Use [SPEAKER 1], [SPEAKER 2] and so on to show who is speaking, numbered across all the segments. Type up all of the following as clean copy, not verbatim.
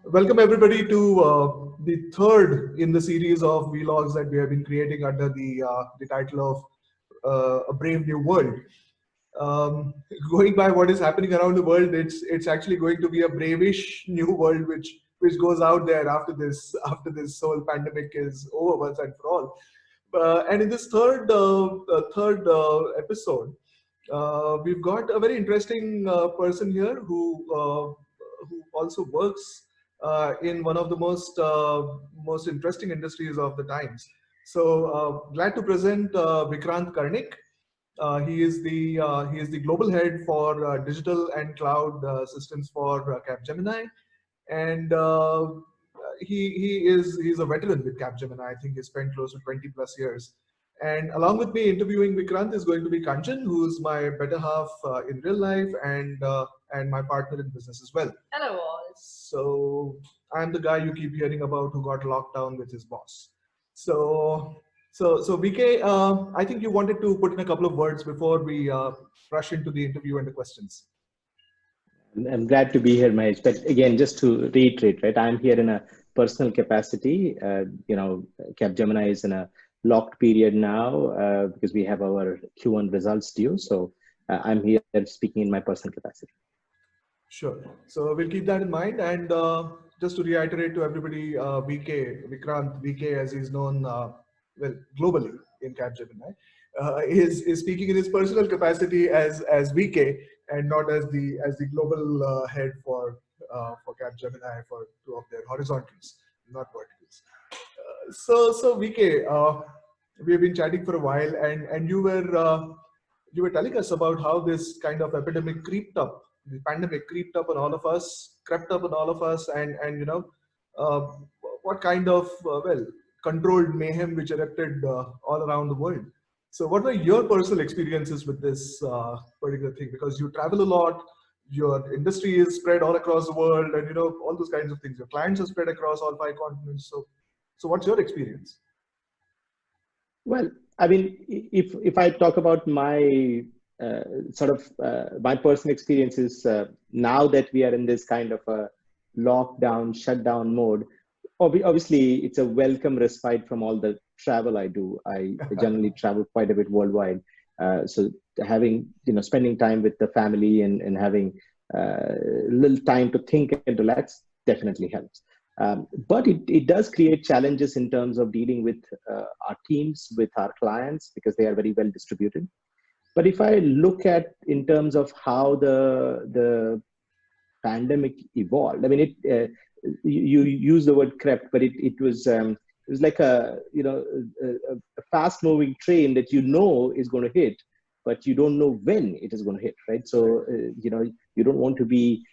[SPEAKER 1] Welcome everybody to the third in the series of vlogs that we have been creating under the title of A Brave New World. Um, Going by what is happening around the world, it's actually going to be a bravish new world which goes out there after this whole pandemic is over once and for all. And in this third episode, we've got a very interesting person here who also works in one of the most interesting industries of the times. So glad to present Vikrant Karnik. He is the global head for digital and cloud systems for Capgemini, and he's a veteran with Capgemini. I think he spent close to 20 plus years. And along with me interviewing Vikrant is going to be Kanchan, who's my better half in real life and my partner in business as well.
[SPEAKER 2] Hello all.
[SPEAKER 1] So I'm the guy you keep hearing about who got locked down with his boss. So VK, I think you wanted to put in a couple of words before we rush into the interview and the questions.
[SPEAKER 3] I'm glad to be here, Mahesh. But again, just to reiterate, right, I'm here in a personal capacity. Capgemini is in a locked period now because we have our Q1 results due. So I'm here speaking in my personal capacity.
[SPEAKER 1] Sure. So we'll keep that in mind. And just to reiterate to everybody, Vikrant, VK, as he's known, globally in Capgemini, is speaking in his personal capacity as VK and not as the global head for Capgemini for two of their horizontals, not verticals. So VK, we have been chatting for a while, and you were telling us about how this kind of epidemic creeped up, the pandemic creeped up on all of us, crept up on all of us, and uh, what kind of controlled mayhem which erupted all around the world. So, what were your personal experiences with this particular thing? Because you travel a lot, your industry is spread all across the world, and all those kinds of things. Your clients are spread across all five continents. So what's your experience?
[SPEAKER 3] Well, I mean, if I talk about my my personal experiences now that we are in this kind of a lockdown, shutdown mode, obviously it's a welcome respite from all the travel I do. I generally travel quite a bit worldwide. So having, spending time with the family and having little time to think and relax definitely helps. But it does create challenges in terms of dealing with our teams, with our clients, because they are very well distributed. But if I look at in terms of how the pandemic evolved, I mean, you use the word crept, but it was like a fast moving train that is going to hit, but you don't know when it is going to hit, right? So you don't want to be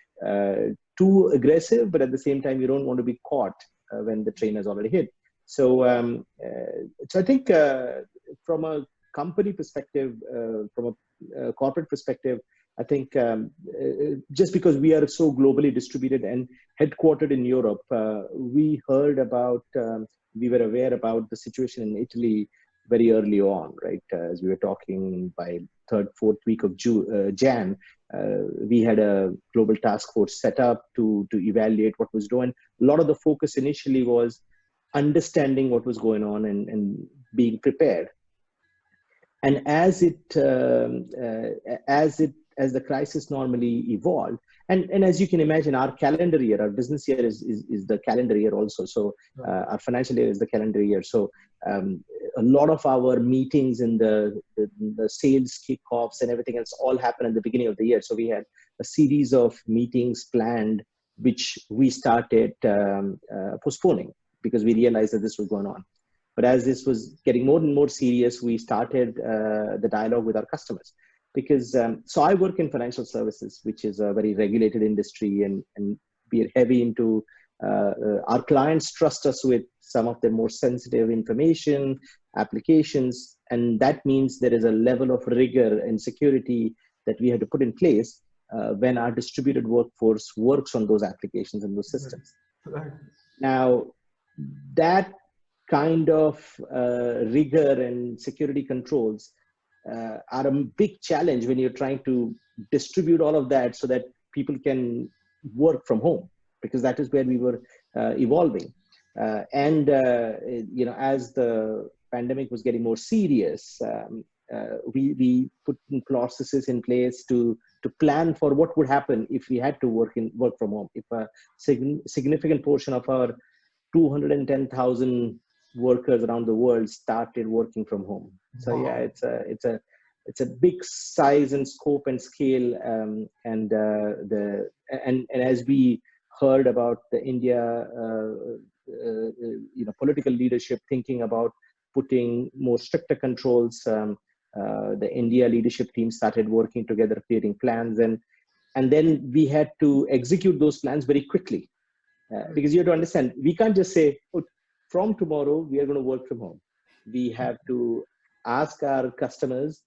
[SPEAKER 3] too aggressive, but at the same time you don't want to be caught when the train has already hit. So I think from a company perspective, from a corporate perspective, I think just because we are so globally distributed and headquartered in Europe, we were aware about the situation in Italy very early on, right? As we were talking by third, fourth week of Jan, we had a global task force set up to evaluate what was going. A lot of the focus initially was understanding what was going on and being prepared. And as the crisis normally evolved, and as you can imagine, our calendar year, our business year is the calendar year also. So our financial year is the calendar year. So a lot of our meetings and the sales kickoffs and everything else all happen at the beginning of the year. So we had a series of meetings planned, which we started postponing because we realized that this was going on. But as this was getting more and more serious, we started the dialogue with our customers. Because so I work in financial services, which is a very regulated industry, and we are heavy into our clients trust us with some of their more sensitive information, applications, and that means there is a level of rigor and security that we had to put in place when our distributed workforce works on those applications and those systems.
[SPEAKER 1] Right.
[SPEAKER 3] Now, that kind of rigor and security controls are a big challenge when you're trying to distribute all of that so that people can work from home. because that is where we were evolving. As the pandemic was getting more serious, we put in processes in place to plan for what would happen if we had to work from home. If a significant portion of our 210,000 workers around the world started working from home. So
[SPEAKER 1] Wow.
[SPEAKER 3] yeah, it's a big size and scope and scale, and as we heard about the India political leadership thinking about putting more stricter controls, the India leadership team started working together, creating plans, and then we had to execute those plans very quickly, because you have to understand, we can't just say, oh, from tomorrow we are going to work from home. We have to ask our customers,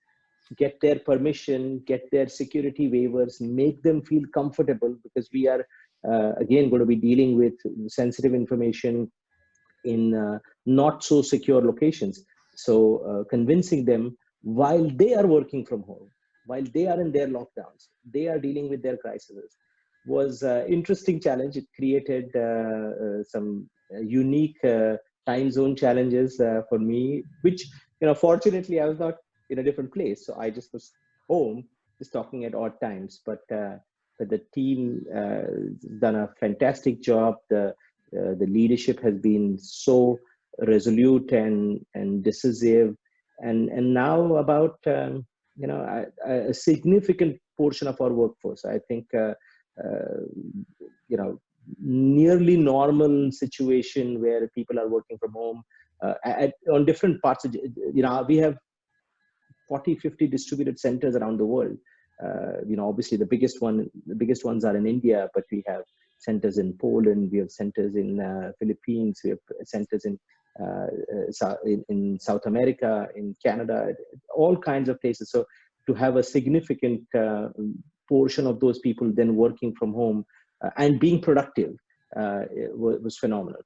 [SPEAKER 3] get their permission, get their security waivers, make them feel comfortable, because we are again going to be dealing with sensitive information in not so secure locations. So convincing them while they are working from home, while they are in their lockdowns, they are dealing with their crises, was an interesting challenge. It created some unique time zone challenges for me, which, fortunately I was not in a different place. So I just was home, just talking at odd times. But the team done a fantastic job. The leadership has been so resolute and decisive, and now about a significant portion of our workforce, I think, nearly normal situation where people are working from home on different parts of, we have 40-50 distributed centers around the world. Obviously the biggest ones are in India, but we have centers in Poland, we have centers in Philippines, we have centers in South America, in Canada, all kinds of places. So to have a significant portion of those people then working from home and being productive was phenomenal.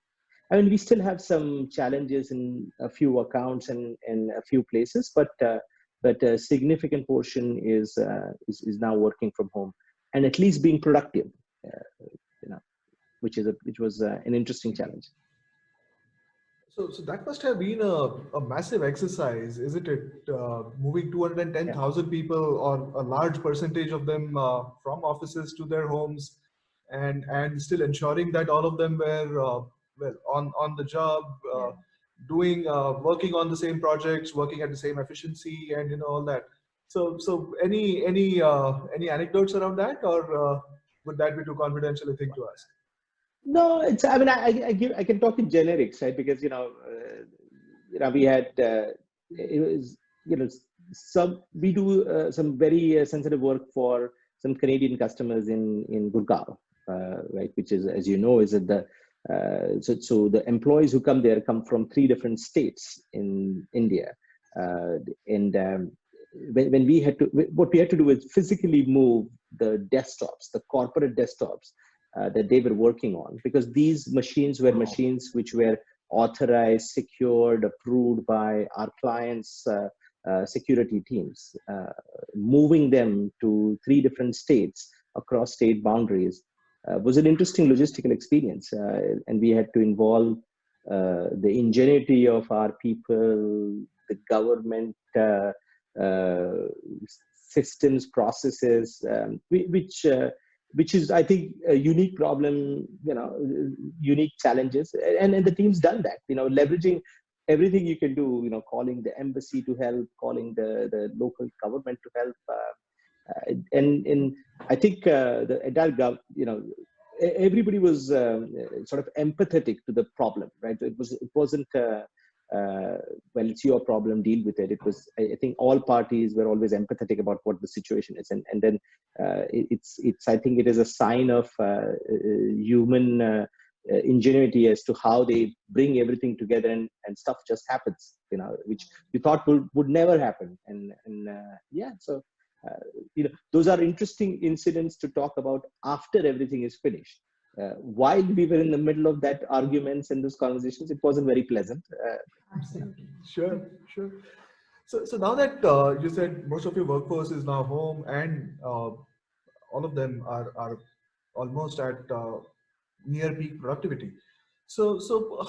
[SPEAKER 3] I mean, we still have some challenges in a few accounts and in a few places, but a significant portion is now working from home and at least being productive, which was an interesting challenge.
[SPEAKER 1] So that must have been a massive exercise, isn't it? Moving 210,000 people, or a large percentage of them, from offices to their homes, and still ensuring that all of them were on the job, doing working on the same projects, working at the same efficiency, and all that. So any anecdotes around that, or would that be too confidential a thing to ask?
[SPEAKER 3] No, it's. I mean, I can talk in generics, right? Because we had it was we do some very sensitive work for some Canadian customers in Gurgaon, right? Which is, as you know, is at the so the employees who come there come from 3 different states in India, and when we had to, what we had to do is physically move the desktops, the corporate desktops that they were working on, because these machines were machines which were authorized, secured, approved by our clients' security teams. Moving them to 3 different states across state boundaries was an interesting logistical experience, and we had to involve the ingenuity of our people, the government systems, processes, which is, I think, a unique problem, unique challenges. And the team's done that, leveraging everything you can do, calling the embassy to help, calling the local government to help. And I think the entire everybody was sort of empathetic to the problem, right? It wasn't, well, it's your problem, deal with it. It was, I think all parties were always empathetic about what the situation is. And then it's I think it is a sign of human ingenuity as to how they bring everything together, and stuff just happens, which you thought would never happen. And so those are interesting incidents to talk about after everything is finished. While we were in the middle of that arguments and those conversations, it wasn't very pleasant.
[SPEAKER 1] Sure. So now that you said most of your workforce is now home, and all of them are almost at near peak productivity. So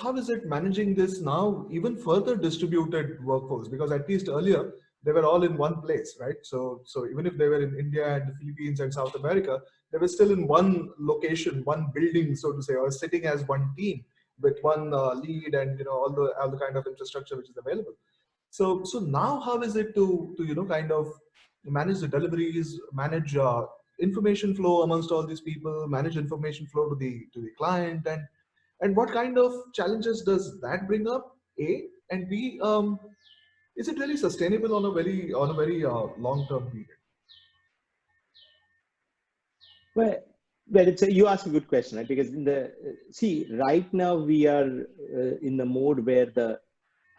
[SPEAKER 1] how is it managing this now, even further distributed workforce? Because at least earlier they were all in one place, right? So even if they were in India and the Philippines and South America, they were still in one location, one building, so to say, or sitting as one team with one lead and all the kind of infrastructure which is available. So now how is it to kind of manage the deliveries, manage information flow amongst all these people, manage information flow to the client, and what kind of challenges does that bring up? A and B, is it really sustainable on a very long term period?
[SPEAKER 3] Well, well, you ask a good question, right? Because see, right now we are in the mode where the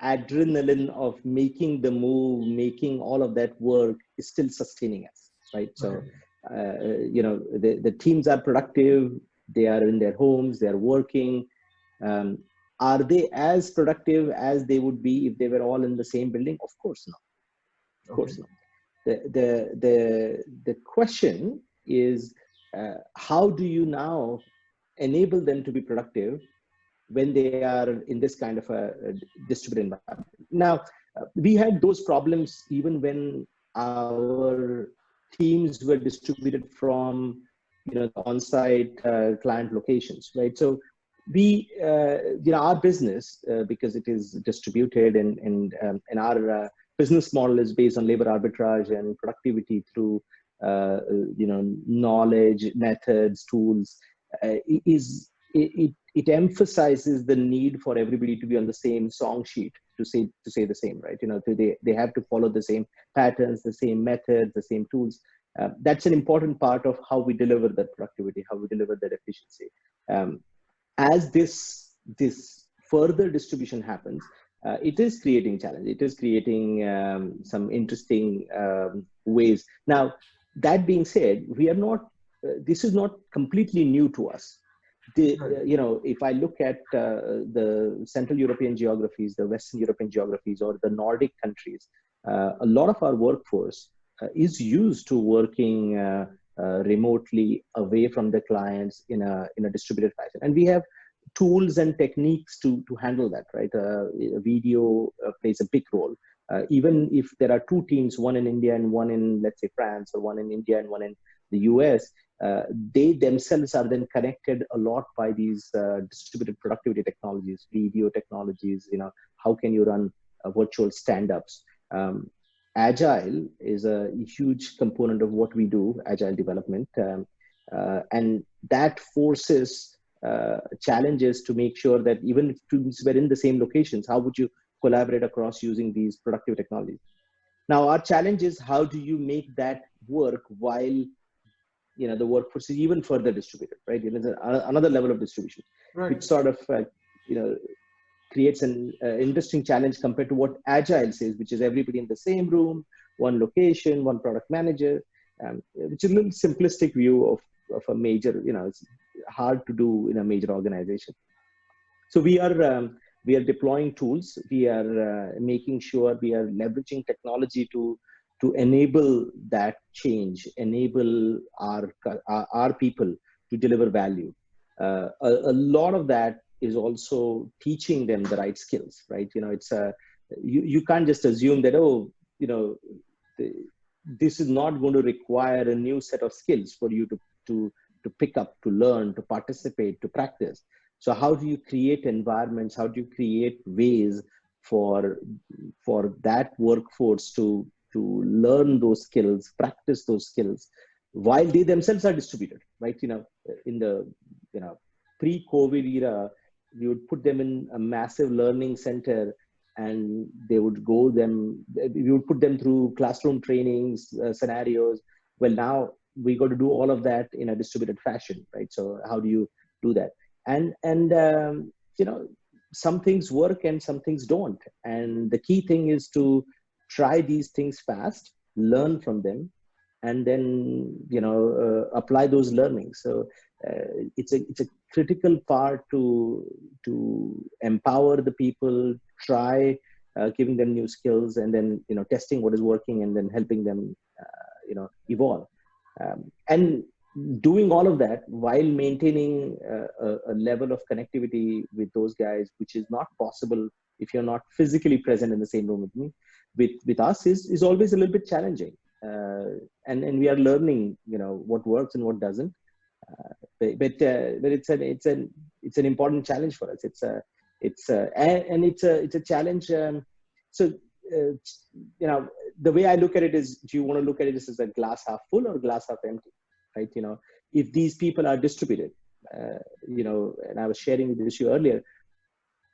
[SPEAKER 3] adrenaline of making the move, making all of that work is still sustaining us, right? So,
[SPEAKER 1] Right.
[SPEAKER 3] the teams are productive, they are in their homes, they are working. Um, are they as productive as they would be if they were all in the same building? Of course not. Of
[SPEAKER 1] Okay.
[SPEAKER 3] course not. The question is, how do you now enable them to be productive when they are in this kind of a distributed environment? Now, we had those problems even when our teams were distributed from, the on-site client locations, right? So our business, because it is distributed and our business model is based on labor arbitrage and productivity through, knowledge, methods, tools, it emphasizes the need for everybody to be on the same song sheet to say the same, right? They have to follow the same patterns, the same methods, the same tools. That's an important part of how we deliver that productivity, how we deliver that efficiency. As this further distribution happens, it is creating challenge. It is creating some interesting ways. Now, that being said, we are not. This is not completely new to us.
[SPEAKER 1] Right.
[SPEAKER 3] If I look at the Central European geographies, the Western European geographies, or the Nordic countries, a lot of our workforce is used to working remotely away from the clients in a distributed fashion, and we have tools and techniques to handle that, right? Video plays a big role. Even if there are two teams, one in India and one in, let's say, France, or one in India and one in the US, they themselves are then connected a lot by these distributed productivity technologies, video technologies. How can you run virtual stand-ups? Agile is a huge component of what we do, agile development, and that forces challenges to make sure that even if students were in the same locations, how would you collaborate across using these productive technologies? Now, our challenge is, how do you make that work while the workforce is even further distributed, right? Another level of distribution,
[SPEAKER 1] Right.
[SPEAKER 3] which sort of creates an interesting challenge compared to what agile says, which is everybody in the same room, one location, one product manager, which is a little simplistic view of a major, it's hard to do in a major organization. So we are deploying tools. We are making sure we are leveraging technology to enable that change, enable our people to deliver value. A lot of that is also teaching them the right skills, right? It's you can't just assume that, this is not going to require a new set of skills for you to pick up, to learn, to participate, to practice. So how do you create environments? How do you create ways for that workforce to learn those skills, practice those skills, while they themselves are distributed, right? In the pre-COVID era, we would put them in a massive learning center, and we would put them through classroom trainings, scenarios. Well, now we got to do all of that in a distributed fashion, right? So how do you do that? And some things work and some things don't. And the key thing is to try these things fast, learn from them, and then apply those learnings. So it's a critical part to empower the people, try giving them new skills, and then testing what is working, and then helping them evolve. And doing all of that while maintaining a level of connectivity with those guys, which is not possible if you're not physically present in the same room with me, with us, is always a little bit challenging. And we are learning, what works and what doesn't. But it's an important challenge for us. It's a challenge. So uh, the way I look at it is, do you want to look at it as a glass half full or glass half empty, right? If these people are distributed, and I was sharing with you earlier,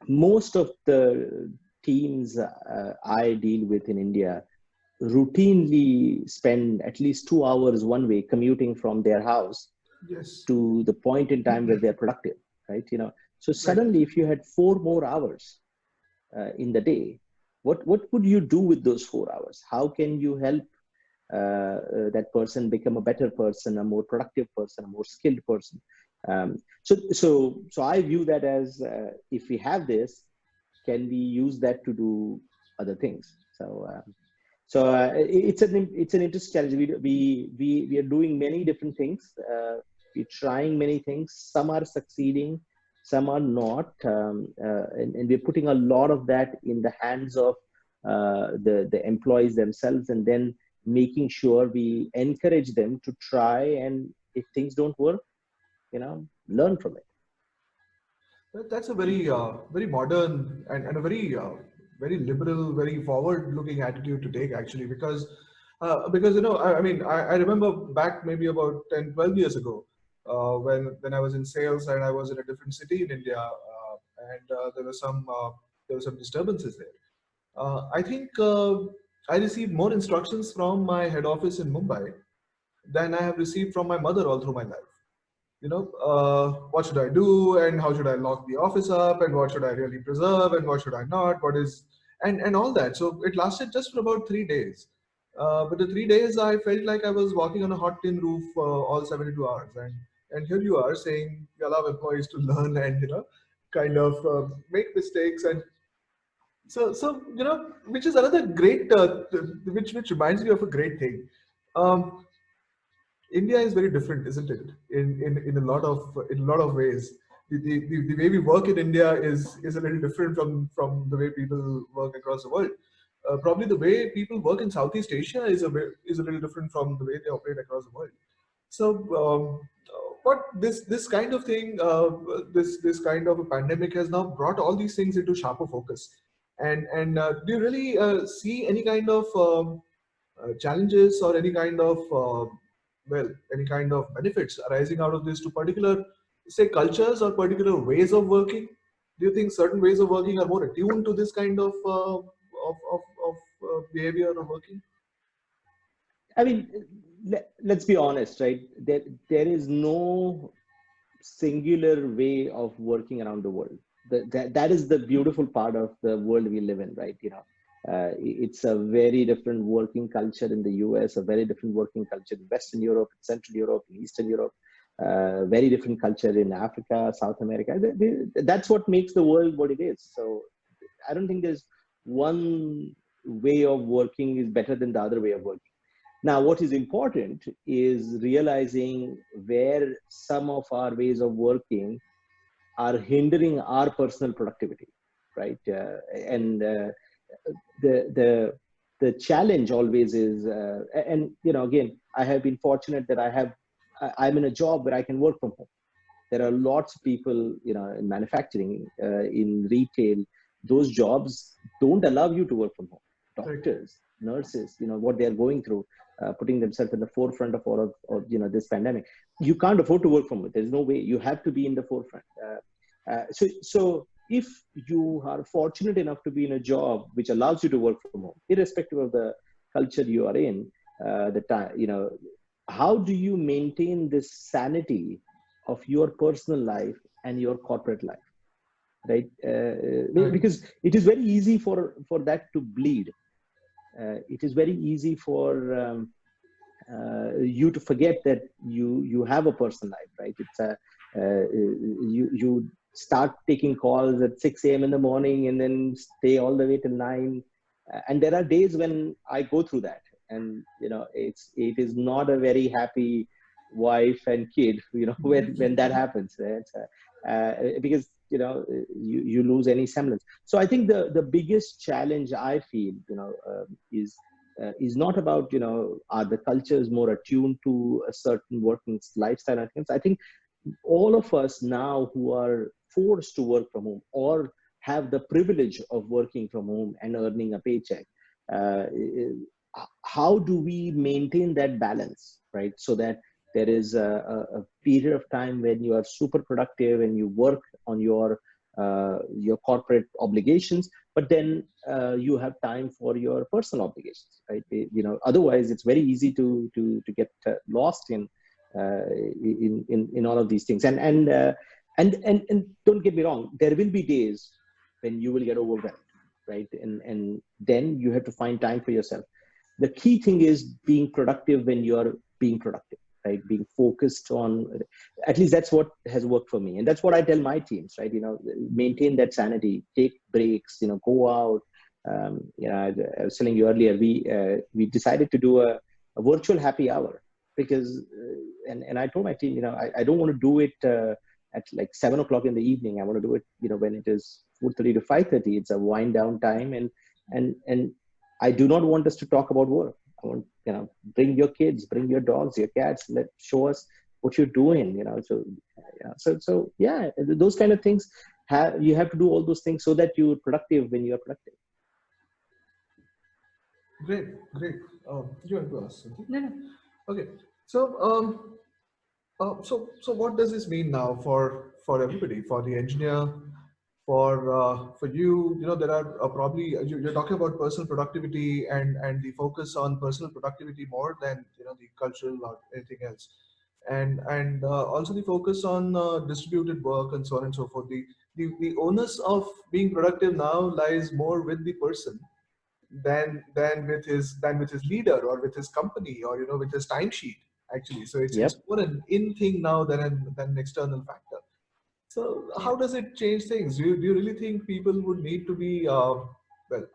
[SPEAKER 3] most of the teams I deal with in India routinely spend at least 2 hours one way commuting from their house
[SPEAKER 1] Yes.
[SPEAKER 3] to the point in time where they're productive, right? So
[SPEAKER 1] Right.
[SPEAKER 3] suddenly, if you had 4 more hours in the day, what would you do with those 4 hours? How can you help that person become a better person, a more productive person, a more skilled person? So I view that as, if we have this, can we use that to do other things? So it's an interesting challenge. We are doing many different things. We're trying many things. Some are succeeding, some are not, and we're putting a lot of that in the hands of the employees themselves, and then making sure we encourage them to try. And if things don't work, learn from it.
[SPEAKER 1] That's a very modern and a very liberal, very forward-looking attitude to take, actually, because I mean, I remember back maybe about 10, 12 years ago, when I was in sales and I was in a different city in India, and there were some disturbances there. I think I received more instructions from my head office in Mumbai than I have received from my mother all through my life. What should I do, and how should I lock the office up, and what should I really preserve, and what should I not, what is, and all that. So it lasted just for about 3 days. But the 3 days, I felt like I was walking on a hot tin roof all 72 hours. And here you are saying we allow employees to learn and kind of make mistakes. And which is another great, which reminds me of a great thing. Um, India is very different, isn't it? In a lot of ways, the way we work in India is a little different from the way people work across the world. Probably the way people work in Southeast Asia is a little different from the way they operate across the world. So, what this kind of thing, this kind of a pandemic has now brought all these things into sharper focus. And do you really see any kind of challenges or any kind of any kind of benefits arising out of this to particular, say, cultures or particular ways of working? Do you think certain ways of working are more attuned to this kind of behavior or working?
[SPEAKER 3] I mean, let's be honest, right? There is no singular way of working around the world. That is the beautiful part of the world we live in, right? It's a very different working culture in the US, a very different working culture in Western Europe, Central Europe, Eastern Europe, very different culture in Africa, South America. That's what makes the world what it is. So I don't think there's one way of working is better than the other way of working. Now, what is important is realizing where some of our ways of working are hindering our personal productivity, right? And the challenge always is, and again, I have been fortunate that I'm in a job where I can work from home. There are lots of people, in manufacturing, in retail. Those jobs don't allow you to work from home. Doctors, nurses, what they're going through, putting themselves in the forefront of all of this pandemic. You can't afford to work from home. There's no way. You have to be in the forefront. So if you are fortunate enough to be in a job which allows you to work from home, irrespective of the culture you are in, the time, how do you maintain this sanity of your personal life and your corporate life, right? Because it is very easy for that to bleed. It is very easy for you to forget that you have a personal life, right? It's you start taking calls at 6 a.m. in the morning and then stay all the way till 9. And there are days when I go through that, and it is not a very happy wife and kid, when that happens, right? Because you lose any semblance. So I think the biggest challenge I feel, is not about, are the cultures more attuned to a certain working lifestyle and things. I think all of us now who are forced to work from home or have the privilege of working from home and earning a paycheck, uh, how do we maintain that balance, right? So that there is a period of time when you are super productive and you work on your corporate obligations, but then you have time for your personal obligations, right? Otherwise it's very easy to get lost in all of these things. And don't get me wrong, there will be days when you will get overwhelmed, right? And then you have to find time for yourself. The key thing is being productive when you're being productive, right? Being focused on, at least that's what has worked for me. And that's what I tell my teams, right? Maintain that sanity, take breaks, go out. I was telling you earlier, we decided to do a virtual happy hour because, and I told my team, I don't want to do it at like 7 o'clock in the evening. I want to do it, when it is 4:30 to 5:30. It's a wind down time, and I do not want us to talk about work. I want, bring your kids, bring your dogs, your cats, show us what you're doing, So yeah, those kind of things you have to do all those things so that you're productive when you're productive.
[SPEAKER 1] Great, great. You want to ask something?
[SPEAKER 2] No, no.
[SPEAKER 1] Okay. So, so what does this mean now for everybody, for the engineer, for you? There are probably you're talking about personal productivity and the focus on personal productivity more than the cultural or anything else, and also the focus on distributed work and so on and so forth. The onus of being productive now lies more with the person than with his leader or with his company or with his timesheet actually. So it's
[SPEAKER 3] Yep.
[SPEAKER 1] more an in thing now than an external factor. So
[SPEAKER 2] Yeah.
[SPEAKER 1] how does it change things? Do you really think people would need to be well,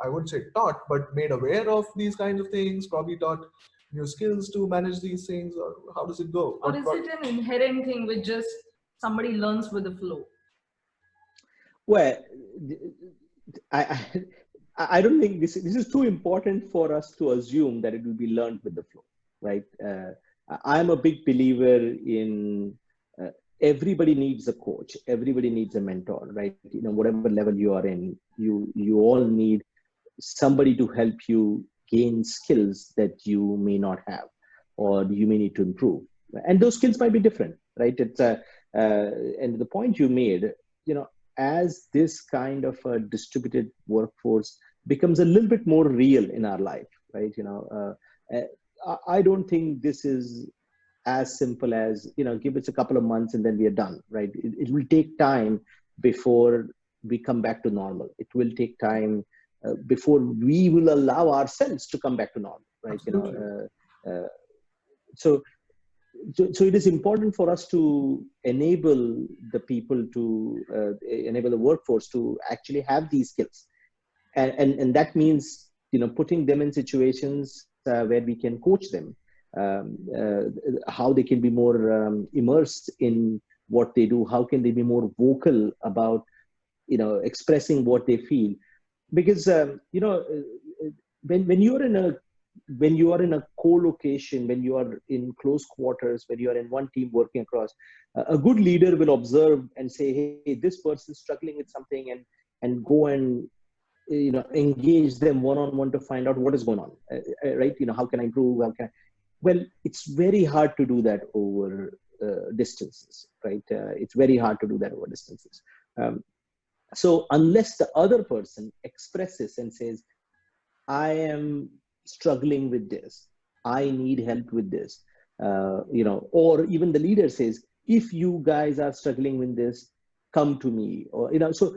[SPEAKER 1] I wouldn't say taught, but made aware of these kinds of things, probably taught new skills to manage these things, or how does it go?
[SPEAKER 2] Or
[SPEAKER 1] What
[SPEAKER 2] is it an inherent thing which just somebody learns with the flow?
[SPEAKER 3] Well, I, I I don't think this is too important for us to assume that it will be learned with the flow, right? I'm a big believer in everybody needs a coach, everybody needs a mentor, right? Whatever level you are in, you all need somebody to help you gain skills that you may not have or you may need to improve, and those skills might be different, right? And the point you made, you know as this kind of a distributed workforce becomes a little bit more real in our life, right? I don't think this is as simple as, give us a couple of months and then we are done, right? It will take time before we come back to normal. It will take time before we will allow ourselves to come back to normal, right?
[SPEAKER 1] absolutely.
[SPEAKER 3] So, so it is important for us to enable the people to enable the workforce to actually have these skills, and that means putting them in situations where we can coach them, how they can be more immersed in what they do, how can they be more vocal about expressing what they feel. Because when you're in a when you are in a co-location, when you are in close quarters, when you are in one team working across, a good leader will observe and say, hey, this person's struggling with something, and go and engage them one-on-one to find out what is going on, right? How can I improve, how can I... Well, it's very hard to do that over distances, right? It's very hard to do that over distances. So unless the other person expresses and says, I am struggling with this, I need help with this, or even the leader says, if you guys are struggling with this, come to me, or so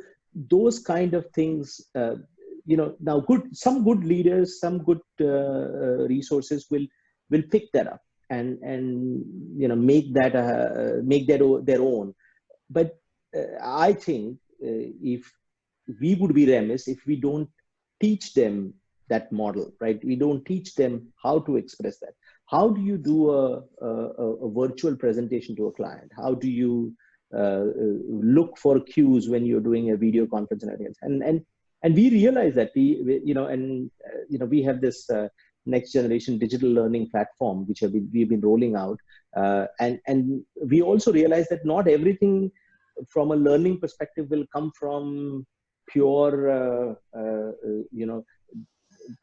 [SPEAKER 3] those kind of things. Now, some good leaders, some good resources will pick that up and make that their own. But I think if we would be remiss if we don't teach them that model, right? We don't teach them how to express that, How do you do a virtual presentation to a client? How do you look for cues when you're doing a video conference and everything else? And we realize that we have this next generation digital learning platform which we've been rolling out, and we also realize that not everything from a learning perspective will come from pure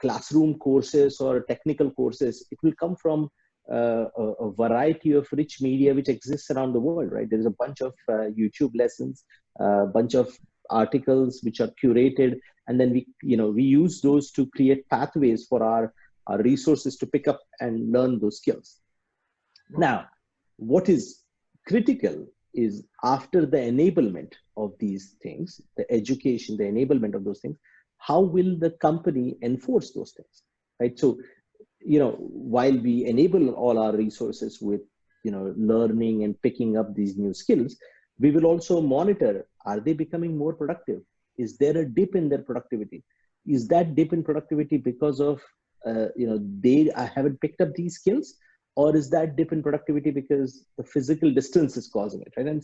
[SPEAKER 3] classroom courses or technical courses. It will come from a variety of rich media which exists around the world, right? There's a bunch of YouTube lessons, a bunch of articles which are curated, and then we use those to create pathways for our resources to pick up and learn those skills. Now, what is critical is after the enablement of these things, the education, the enablement of those things, how will the company enforce those things, right? So, while we enable all our resources with, learning and picking up these new skills, we will also monitor, are they becoming more productive? Is there a dip in their productivity? Is that dip in productivity because of, they haven't picked up these skills? Or is that dip in productivity because the physical distance is causing it, right? And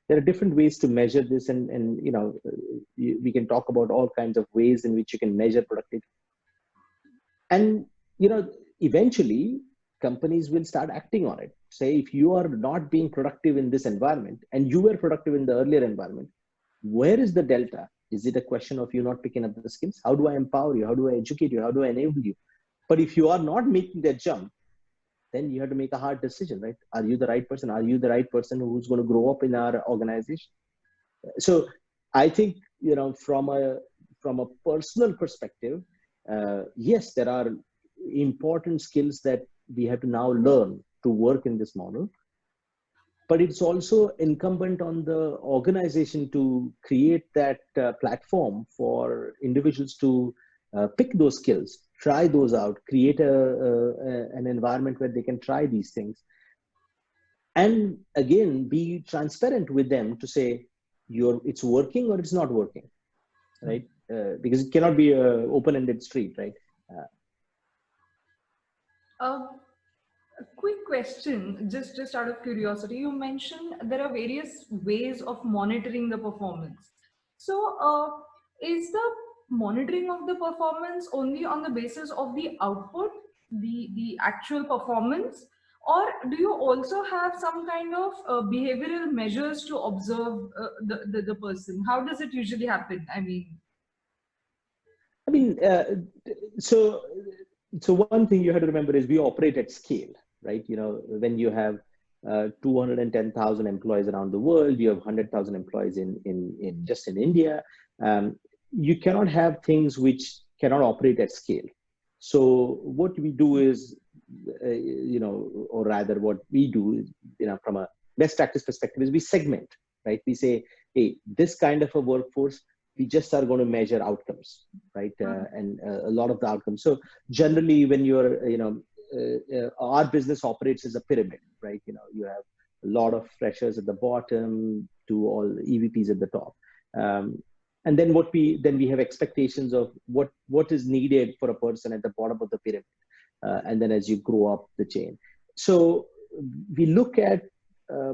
[SPEAKER 3] there are different ways to measure this, and we can talk about all kinds of ways in which you can measure productivity. And eventually companies will start acting on it. Say, if you are not being productive in this environment and you were productive in the earlier environment, where is the delta? Is it a question of you not picking up the skills? How do I empower you? How do I educate you? How do I enable you? But if you are not making that jump, then you have to make a hard decision, right? Are you the right person? Are you the right person who's going to grow up in our organization? So I think, from a personal perspective, yes, there are important skills that we have to now learn to work in this model. But it's also incumbent on the organization to create that platform for individuals to pick those skills, try those out, create an environment where they can try these things. And again, be transparent with them to say, it's working or it's not working, right? Because it cannot be an open-ended street, right?
[SPEAKER 2] A quick question, just out of curiosity. You mentioned there are various ways of monitoring the performance. So, is the monitoring of the performance only on the basis of the output, the actual performance, or do you also have some kind of behavioral measures to observe the person? How does it usually happen?
[SPEAKER 3] So one thing you have to remember is we operate at scale, right? When you have 210,000 employees around the world, you have 100,000 employees in just in India. You cannot have things which cannot operate at scale. So what we do is, or rather what we do is, from a best practice perspective, is we segment, right? We say, hey, this kind of a workforce, we just are going to measure outcomes, right? And a lot of the outcomes. So generally, when you're, our business operates as a pyramid, right? You have a lot of freshers at the bottom to all EVPs at the top. And then we have expectations of what is needed for a person at the bottom of the pyramid. And then as you grow up the chain. So we look at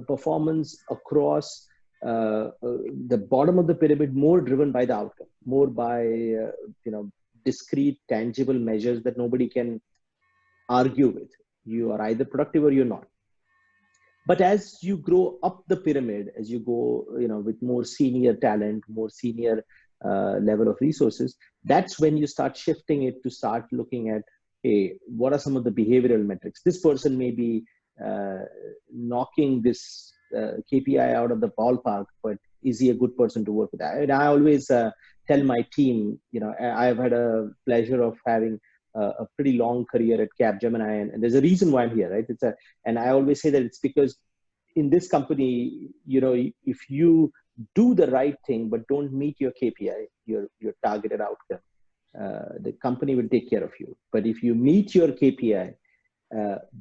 [SPEAKER 3] performance across the bottom of the pyramid, more driven by the outcome, more by discrete, tangible measures that nobody can argue with. You are either productive or you're not. But as you grow up the pyramid, as you go, with more senior talent, more senior level of resources, that's when you start shifting it to start looking at, hey, what are some of the behavioral metrics? This person may be knocking this KPI out of the ballpark, but is he a good person to work with? And I always tell my team, I've had a pleasure of having a pretty long career at Capgemini, and there's a reason why I'm here, right? And I always say that it's because in this company, if you do the right thing but don't meet your KPI, your targeted outcome, the company will take care of you. But if you meet your KPI,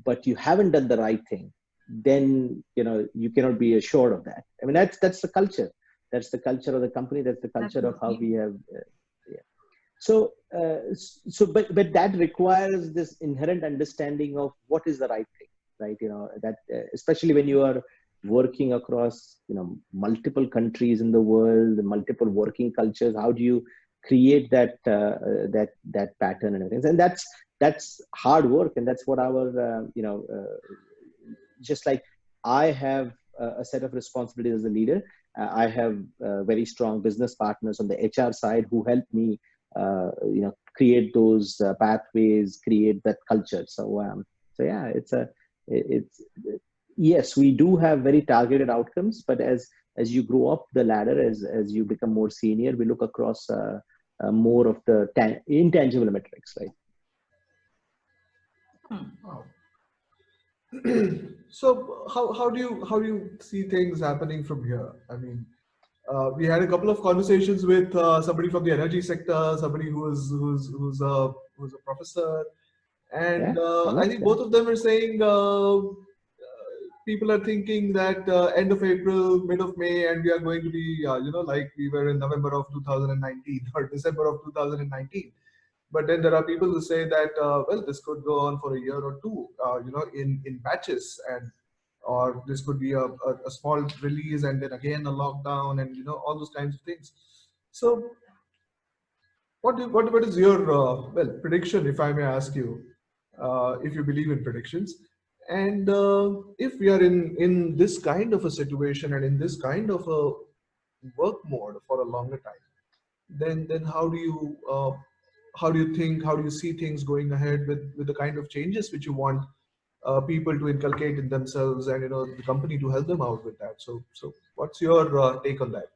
[SPEAKER 3] but you haven't done the right thing, then you cannot be assured of that. I mean, that's the culture. That's the culture of the company. That's the culture of how we have. But that requires this inherent understanding of what is the right thing, right? That especially when you are working across, multiple countries in the world, multiple working cultures, how do you create that pattern and everything? And that's hard work, and that's what our just like I have a set of responsibilities as a leader. I have very strong business partners on the HR side who help me, create those pathways, create that culture. So yeah, it's yes, we do have very targeted outcomes, but as you grow up the ladder, as you become more senior, we look across more of the intangible metrics, right?
[SPEAKER 1] Wow. So how do you see things happening from here? I mean, we had a couple of conversations with somebody from the energy sector, somebody who's a professor, and
[SPEAKER 3] Yeah,
[SPEAKER 1] I think both of them are saying people are thinking that end of April, mid of May, and we are going to be like we were in November of 2019 or December of 2019. But then there are people who say that well, this could go on for a year or two, in batches, and or this could be a small release and then again a lockdown, and all those kinds of things. So what is your prediction, if I may ask you, if you believe in predictions, and if we are in this kind of a situation and in this kind of a work mode for a longer time, then how do you think, how do you see things going ahead with the kind of changes which you want people to inculcate in themselves, and the company to help them out with that? So what's your take on that?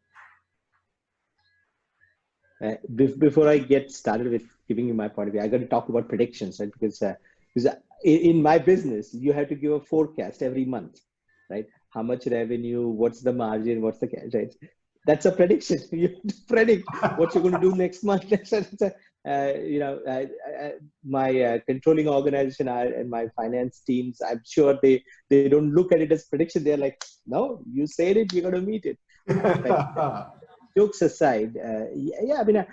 [SPEAKER 3] Before I get started with giving you my point of view, I got to talk about predictions, right? Because in my business, you have to give a forecast every month, right? How much revenue, what's the margin, what's the cash, right? That's a prediction. You have to predict what you're going to do next month. My controlling organization and my finance teams, I'm sure they don't look at it as prediction. They're like, no, you said it, you're going to meet it. But, jokes aside, I mean,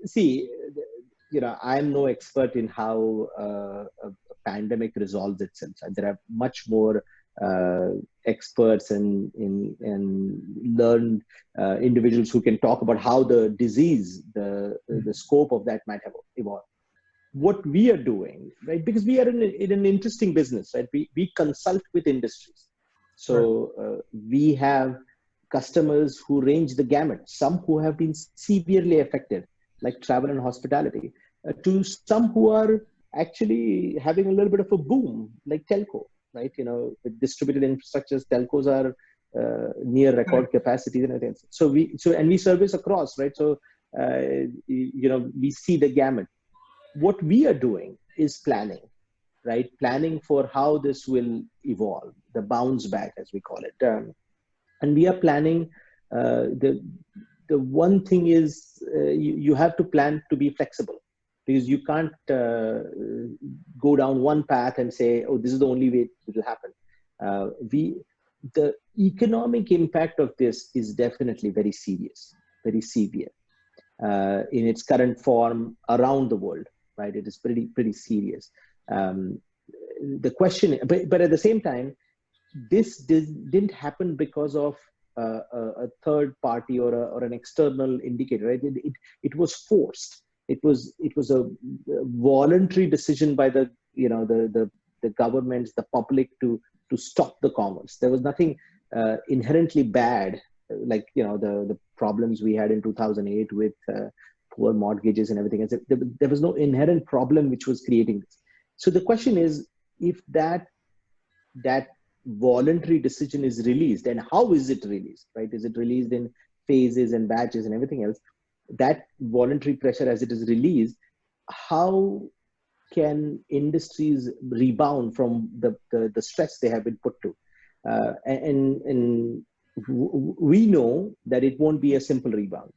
[SPEAKER 3] see, I'm no expert in how a pandemic resolves itself. There are much more experts and learned individuals who can talk about how the disease, the scope of that might have evolved. What we are doing, right? Because we are in an interesting business, right? We consult with industries. So we have customers who range the gamut, some who have been severely affected, like travel and hospitality, to some who are actually having a little bit of a boom, like telco, right? With distributed infrastructures, telcos are near record capacities and everything. So we service across, right? So, we see the gamut. What we are doing is planning, right? Planning for how this will evolve, the bounce back, as we call it. And we are planning, the one thing is you have to plan to be flexible, because you can't go down one path and say, oh, this is the only way it will happen. The economic impact of this is definitely very serious, very severe in its current form around the world, right? It is pretty serious. The question, but at the same time, this didn't happen because of a third party or an external indicator, right? It was forced. It was a voluntary decision by the governments, the public, to stop the commerce. There was nothing inherently bad, like the problems we had in 2008 with poor mortgages and everything. There was no inherent problem which was creating this. So the question is, if that voluntary decision is released, and how is it released, right? Is it released in phases and batches and everything else? That voluntary pressure, as it is released, how can industries rebound from the stress they have been put to? And we know that it won't be a simple rebound.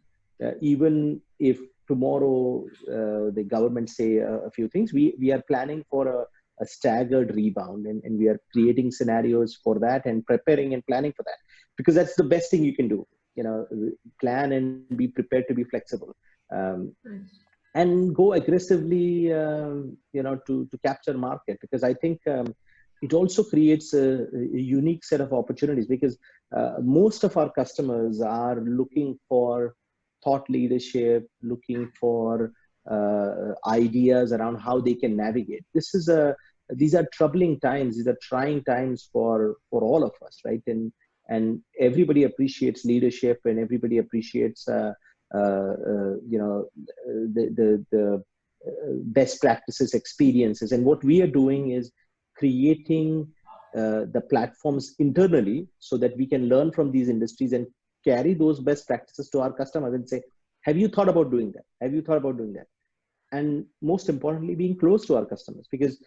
[SPEAKER 3] Even if tomorrow the government say a few things, we are planning for a staggered rebound, and we are creating scenarios for that and preparing and planning for that, because that's the best thing you can do. Plan and be prepared to be flexible. and go aggressively, to capture market, because I think it also creates a unique set of opportunities, because most of our customers are looking for thought leadership, looking for ideas around how they can navigate. These are troubling times. These are trying times for all of us, right? And everybody appreciates leadership, and everybody appreciates the best practices, experiences. And what we are doing is creating the platforms internally so that we can learn from these industries and carry those best practices to our customers and say, have you thought about doing that? Have you thought about doing that? And most importantly, being close to our customers, because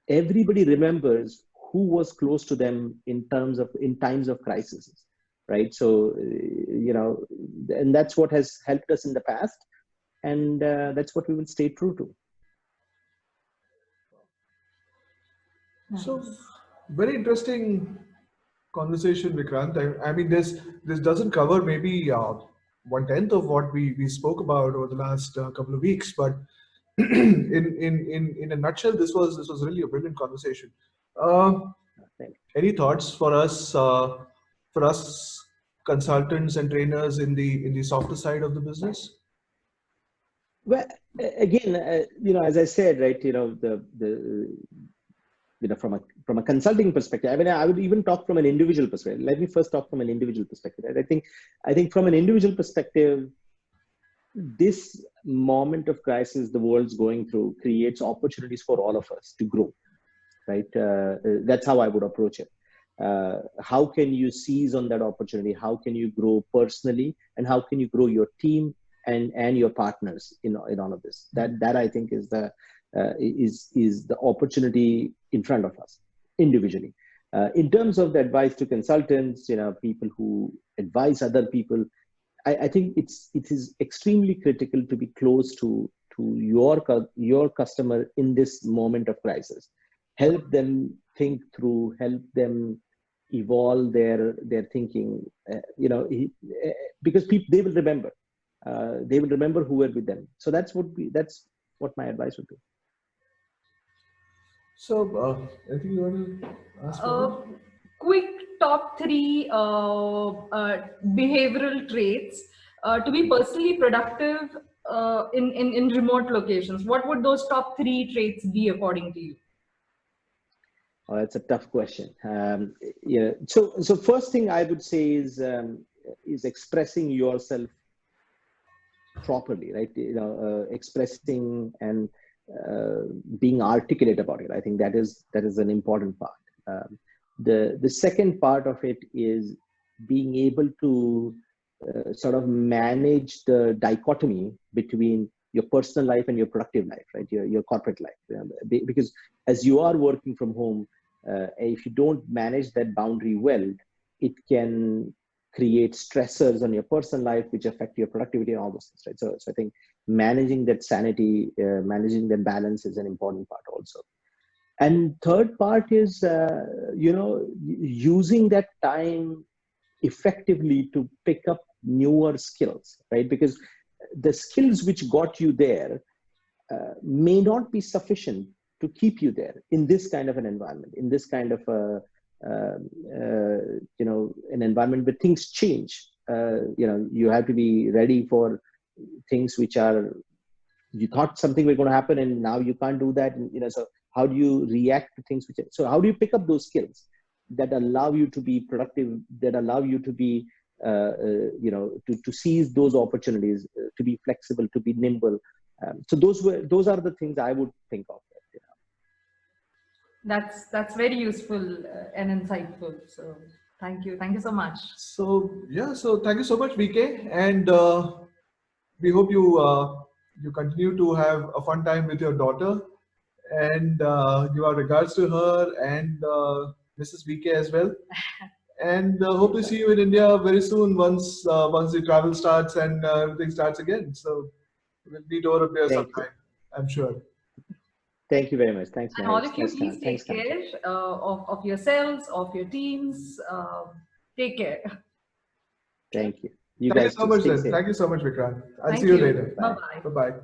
[SPEAKER 3] everybody remembers who was close to them in times of crisis, right? So and that's what has helped us in the past, and that's what we will stay true to.
[SPEAKER 1] So, very interesting conversation, Vikrant. I mean, this doesn't cover maybe 1/10 of what we spoke about over the last couple of weeks, but in a nutshell, this was really a brilliant conversation. Any thoughts for us consultants and trainers in the softer side of the business?
[SPEAKER 3] Well, again, as I said, right, from a consulting perspective, I mean, I would even talk from an individual perspective. Let me first talk from an individual perspective. Right? I think from an individual perspective, this moment of crisis the world's going through creates opportunities for all of us to grow, right? That's how I would approach it. How can you seize on that opportunity? How can you grow personally, and how can you grow your team and your partners in all of this? That I think is the opportunity in front of us individually. In terms of the advice to consultants, people who advise other people, I think it is extremely critical to be close to your customer in this moment of crisis. Help them think through, help them evolve their thinking, because they will remember. They will remember who were with them. So that's what my advice would be.
[SPEAKER 1] So, I think you want to ask for
[SPEAKER 2] quick top 3 behavioral traits to be personally productive in remote locations. What would those top 3 traits be according to you?
[SPEAKER 3] Oh, that's a tough question. So first thing I would say is expressing yourself properly, right? Expressing and being articulate about it. I think that is an important part. The second part of it is being able to sort of manage the dichotomy between your personal life and your productive life, right? Your corporate life, because as you are working from home, if you don't manage that boundary well, it can create stressors on your personal life, which affect your productivity and all those things, right? So I think managing that sanity, managing that balance is an important part also. And third part is, using that time effectively to pick up newer skills, right? Because the skills which got you there may not be sufficient to keep you there in this kind of an environment, in this kind of an environment where things change. You have to be ready for things which you thought something was going to happen and now you can't do that. And, so how do you react to things so how do you pick up those skills that allow you to be productive, that allow you to be, to seize those opportunities, to be flexible, to be nimble. So those are the things I would think of.
[SPEAKER 2] That's very useful and insightful. So thank you so much.
[SPEAKER 1] So thank you so much, VK, and we hope you continue to have a fun time with your daughter, and give our regards to her and Mrs. VK as well. And hope to see you in India very soon once the travel starts and everything starts again. So we'll meet over a beer sometime, I'm sure.
[SPEAKER 3] Thank you very much. Thanks,
[SPEAKER 2] and all of you, please take care of yourselves, of your teams. Take care.
[SPEAKER 3] Thank you. You
[SPEAKER 1] Thank you
[SPEAKER 3] guys
[SPEAKER 1] so
[SPEAKER 3] too.
[SPEAKER 1] much,
[SPEAKER 3] Stay
[SPEAKER 1] then.
[SPEAKER 3] safe.
[SPEAKER 1] Thank you so much, Vikrant. I'll
[SPEAKER 2] Thank
[SPEAKER 1] see you
[SPEAKER 2] you.
[SPEAKER 1] later.
[SPEAKER 2] Bye bye.
[SPEAKER 1] Bye bye.